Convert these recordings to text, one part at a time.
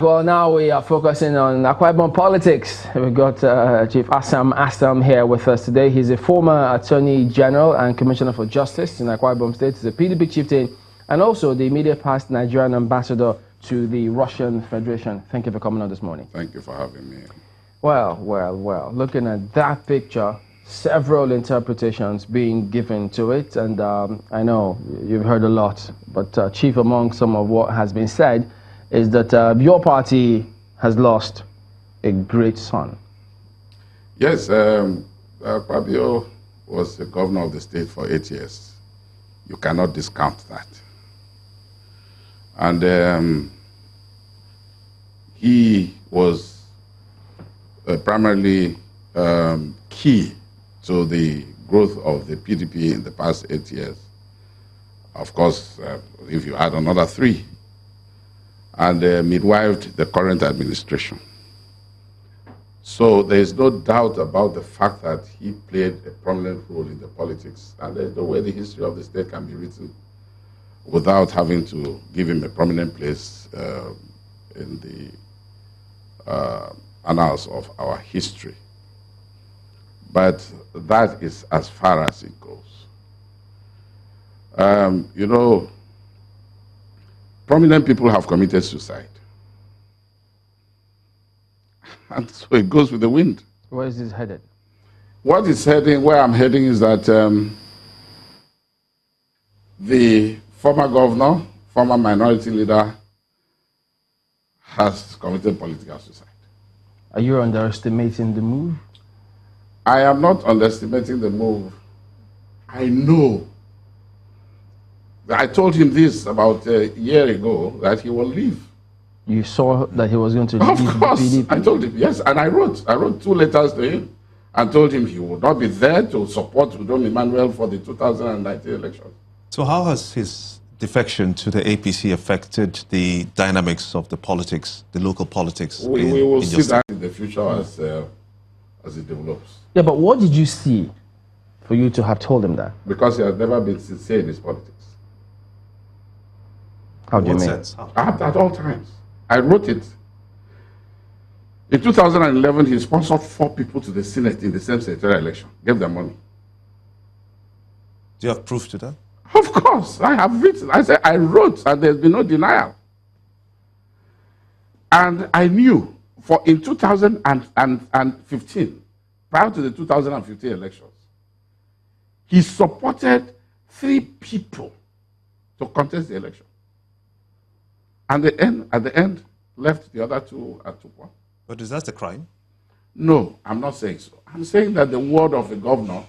Well, now we are focusing on Akpabio politics. We've got Chief Assam here with us today. He's a former Attorney General and Commissioner for Justice in Akpabio State. He's a PDP chieftain and also the immediate past Nigerian ambassador to the Russian Federation. Thank you for coming on this morning. Thank you for having me. Well. Looking at that picture, several interpretations being given to it, and I know you've heard a lot, but chief among some of what has been said is that your party has lost a great son. Yes, Akpabio was the governor of the state for 8 years. You cannot discount that. And he was primarily key to the growth of the PDP in the past 8 years. Of course, if you add another 3, and midwifed the current administration. So there is no doubt about the fact that he played a prominent role in the politics, and there's no way the history of the state can be written without having to give him a prominent place in the annals of our history. But that is as far as it goes. You know, prominent people have committed suicide. And so it goes with the wind. Where is this headed? What is heading, where I'm heading is that the former governor, former minority leader, has committed political suicide. Are you underestimating the move? I am not underestimating the move. I know. I told him this about a year ago, that he will leave. You saw that he was going to leave the PDP? I told him, yes, and I wrote 2 letters to him and told him he would not be there to support Udom Emmanuel for the 2019 election. So how has his defection to the APC affected the dynamics of the politics, the local politics? We will see that in the future as it develops. Yeah, but what did you see for you to have told him that? Because he has never been sincere in his politics. How do you mean? At all times. I wrote it. In 2011, he sponsored 4 people to the Senate in the same senatorial election. Gave them money. Do you have proof to that? Of course. I have written. I said I wrote, and there's been no denial. And I knew in 2015, prior to the 2015 elections, he supported 3 people to contest the election. And at the end, left the other 2 and took 1. But is that a crime? No, I'm not saying so. I'm saying that the word of the governor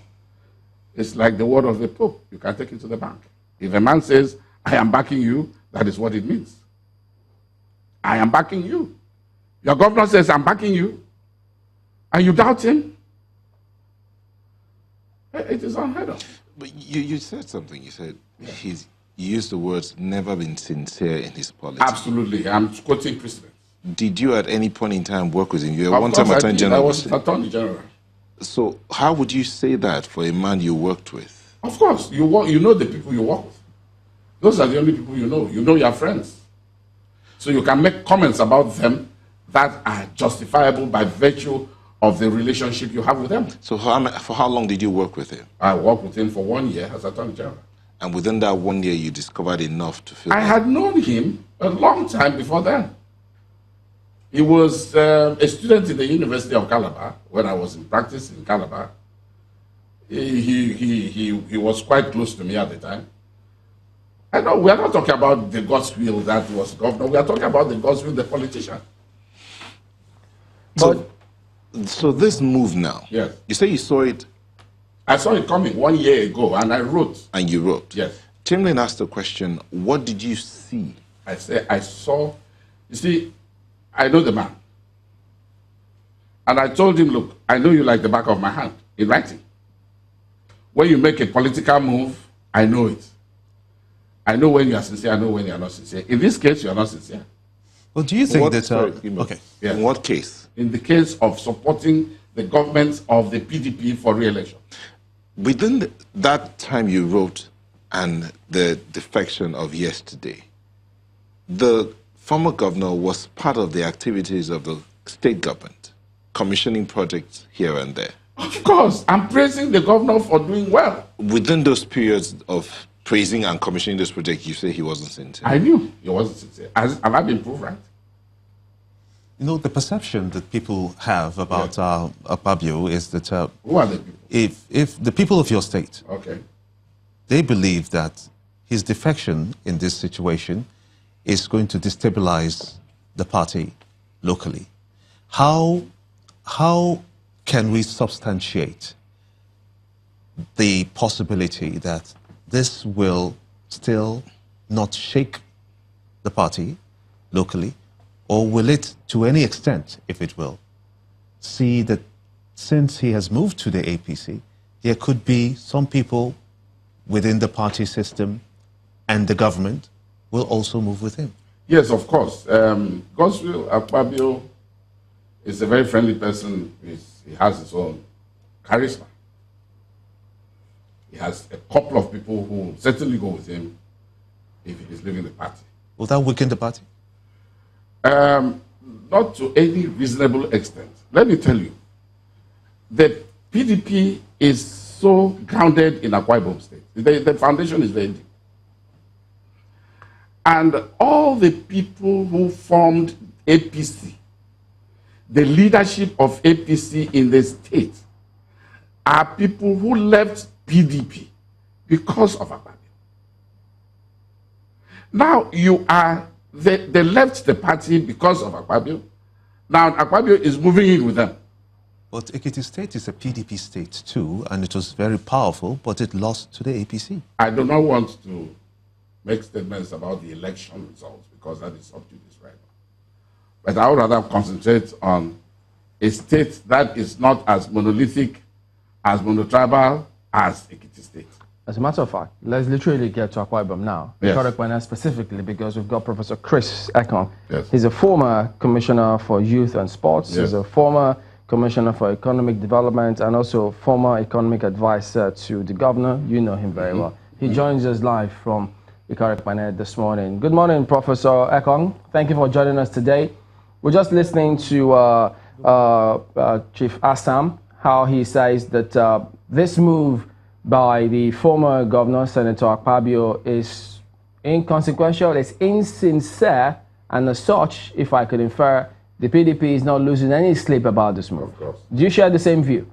is like the word of the Pope. You can take it to the bank. If a man says, I am backing you, that is what it means. I am backing you. Your governor says, I'm backing you, and you doubt him, it is unheard of. But you said something. You said you used the words never been sincere in his politics. Absolutely. I'm quoting precedents. Did you at any point in time work with him? You were one-time Attorney General. I was Attorney General. So how would you say that for a man you worked with? Of course. You know the people you work with. Those are the only people you know. You know your friends. So you can make comments about them that are justifiable by virtue of the relationship you have with them. So for how long did you work with him? I worked with him for 1 year as Attorney General. And within that 1 year, you discovered enough to feel... I had known him a long time before then. He was a student in the University of Calabar when I was in practice in Calabar. He was quite close to me at the time. I know we are not talking about the God's will that was governor. We are talking about the God's will, the politician. So this move now, yes. You say you saw it? I saw it coming 1 year ago, and I wrote. And you wrote? Yes. Chamberlain asked the question, what did you see? I said, I saw, you see, I know the man. And I told him, look, I know you like the back of my hand in writing. When you make a political move, I know it. I know when you are sincere, I know when you are not sincere. In this case, you are not sincere. Well, do you think that... okay. Yes. In what case? In the case of supporting the government of the PDP for re-election. Within that time you wrote and the defection of yesterday, the former governor was part of the activities of the state government, commissioning projects here and there. Of course, I'm praising the governor for doing well. Within those periods of praising and commissioning those projects, you say he wasn't sincere. I knew he wasn't sincere. Have I been proved right? You know, the perception that people have about Akpabio is that Who are the people? if the people of your state, Okay. they believe that his defection in this situation is going to destabilize the party locally. How can we substantiate the possibility that this will still not shake the party locally, or will it, to any extent, if it will, see that since he has moved to the APC, there could be some people within the party system and the government will also move with him? Yes, of course. Godswill Akpabio is a very friendly person. He has his own charisma. He has a couple of people who will certainly go with him if he is leaving the party. Will that weaken the party? Not to any reasonable extent. Let me tell you, the PDP is so grounded in Akwa Ibom State. The foundation is very deep. And all the people who formed APC, the leadership of APC in the state, are people who left PDP because of Akpabio. Now they left the party because of Akpabio. Now Akpabio is moving in with them. But Ekiti State is a PDP state too, and it was very powerful, but it lost to the APC. I do not want to make statements about the election results because that is up to this right now. But I would rather concentrate on a state that is not as monolithic, as monotribal as Ekiti State. As a matter of fact, let's literally get to Akwa Ibom now. Yes. Correct specifically, because we've got Professor Chris Ekong. Yes. He's a former commissioner for youth and sports. Yes. He's a former commissioner for economic development and also former economic advisor to the governor. You know him very well. He joins us live from Ikare this morning. Good morning, Professor Ekong. Thank you for joining us today. We're just listening to Chief Assam, how he says that this move by the former governor, Senator Akpabio, is inconsequential, it's insincere, and as such, if I could infer, the PDP is not losing any sleep about this move. Of course. Do you share the same view?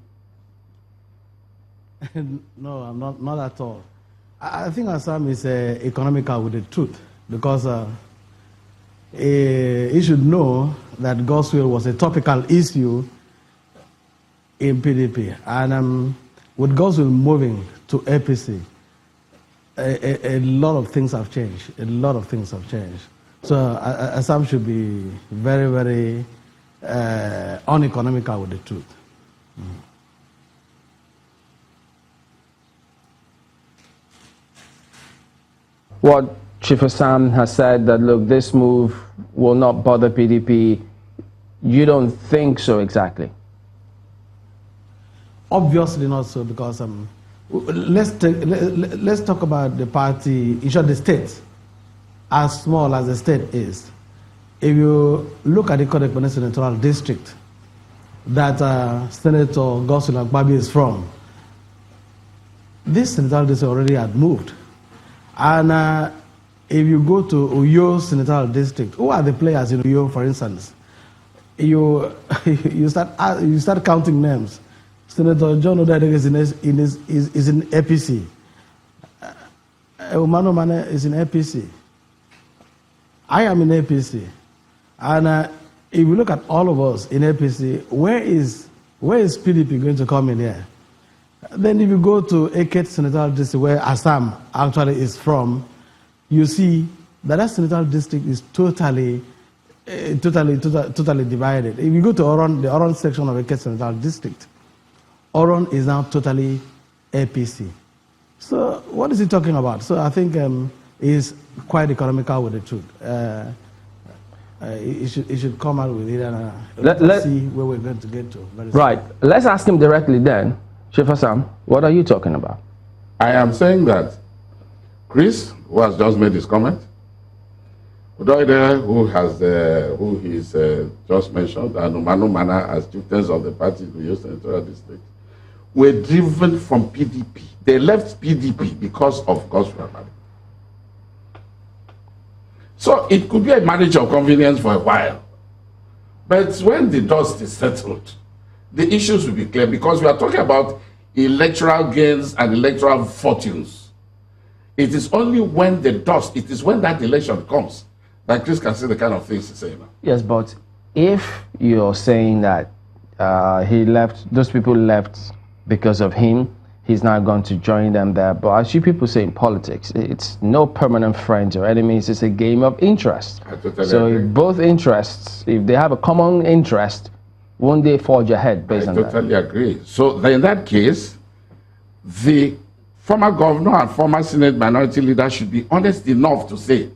No, I'm not at all. I think Assam is economical with the truth, because he should know that Godswill was a topical issue in PDP. And with Godswill moving to APC, a lot of things have changed. A lot of things have changed. So Assam should be very, very uneconomical with the truth. What Chief Assam has said that, look, this move will not bother PDP. You don't think so exactly? Obviously not so, because let's talk about the party, in short, the state, as small as the state is. If you look at the Pt.1 senatorial district that Senator Godswill Akpabio is from, this senatorial district already had moved. And if you go to Uyo senatorial district, who are the players in Uyo, for instance? You start counting names. Senator John Odadege is in APC. Umano Mane is in APC. I am in APC. And if you look at all of us in APC, where is PDP going to come in here? Then if you go to Eket senatorial district, where Assam actually is from, you see that senatorial district is totally divided. If you go to Oron, the Oron section of Eket senatorial district, Oron is now totally APC. So what is he talking about? So I think he's quite economical with the truth. He should come out with it and let's see where we're going to get to. Right. Let's ask him directly then. Chief Assam, what are you talking about? I am saying that Chris, who has just made his comment, Udoide, who he's just mentioned, and Umanu Mana as chieftains of the party in the Central District, were driven from PDP. They left PDP because of gospel marriage. So it could be a marriage of convenience for a while. But when the dust is settled, the issues will be clear, because we are talking about electoral gains and electoral fortunes. It is only when the dust, it is when that election comes that Chris can see the kind of things he's saying now. Yes, but if you're saying that he left, those people left because of him, he's not going to join them there. But as you people say in politics, it's no permanent friends or enemies. It's a game of interest. I totally so agree. if both interests, if they have a common interest, won't they forge ahead based on that? I totally agree. So in that case, the former governor and former Senate minority leader should be honest enough to say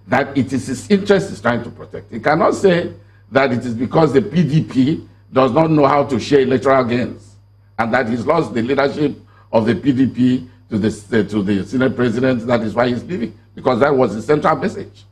that it is his interest he's trying to protect. He cannot say that it is because the PDP does not know how to share electoral gains and that he's lost the leadership of the PDP to the Senate president. That is why he's leaving, because that was the central message.